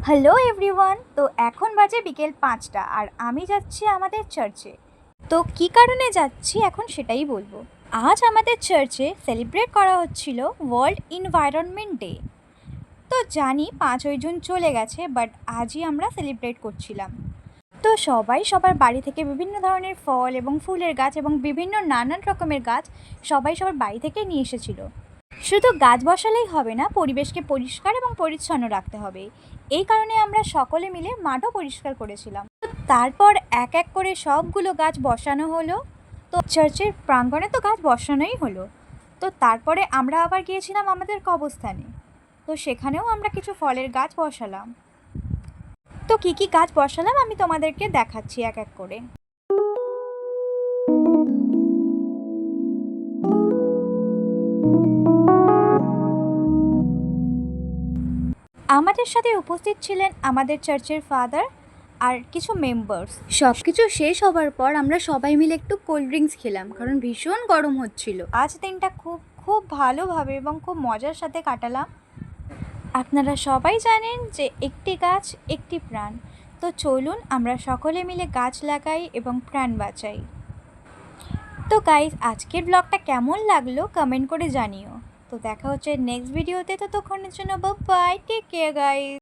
Hello everyone. তো এখন বাজে বিকেল 5টা আর আমি যাচ্ছি আমাদের চার্চে। তো কী কারণে যাচ্ছি এখন সেটাই বলবো। আজ আমাদের চার্চে সেলিব্রেট করা হচ্ছিল ওয়ার্ল্ড এনভায়রনমেন্ট ডে। তো জানি 5ই জুন চলে গেছে, বাট আজই আমরা সেলিব্রেট করছিলাম। তো সবাই সবার বাড়ি থেকে বিভিন্ন ধরনের ফল এবং ফুলের গাছ এবং বিভিন্ন নানান রকমের গাছ সবাই সবার বাড়ি থেকে নিয়ে এসেছিল। শুধু গাছ বসালেই হবে না, পরিবেশকে পরিষ্কার এবং পরিচ্ছন্ন রাখতে হবে। এই কারণে আমরা সকলে মিলে মাঠও পরিষ্কার করেছিলাম। তারপর এক এক করে সবগুলো গাছ বসানো হলো। তো চার্চের প্রাঙ্গণে তো গাছ বসানোই হলো। তো তারপরে আমরা আবার গিয়েছিলাম আমাদের কবরস্থানে। তো সেখানেও আমরা কিছু ফলের গাছ বসালাম। তো কী কী গাছ বসালাম আমি তোমাদেরকে দেখাচ্ছি এক এক করে। আমাদের সাথে উপস্থিত ছিলেন আমাদের চার্চের ফাদার আর কিছু মেম্বার্স। সব কিছু শেষ হবার পর আমরা সবাই মিলে একটু কোল্ড ড্রিঙ্কস খেলাম, কারণ ভীষণ গরম হচ্ছিল। আজ দিনটা খুব খুব ভালোভাবে এবং খুব মজার সাথে কাটালাম। আপনারা সবাই জানেন যে একটি গাছ একটি প্রাণ। তো চলুন আমরা সকলে মিলে গাছ লাগাই এবং প্রাণ বাঁচাই। তো গাইজ, আজকের ব্লগটা কেমন লাগলো কমেন্ট করে জানিও। তো দেখা হচ্ছে নেক্সট ভিডিওতে। তো ততক্ষণের জন্য বাই, টেক কেয়ার গাইজ।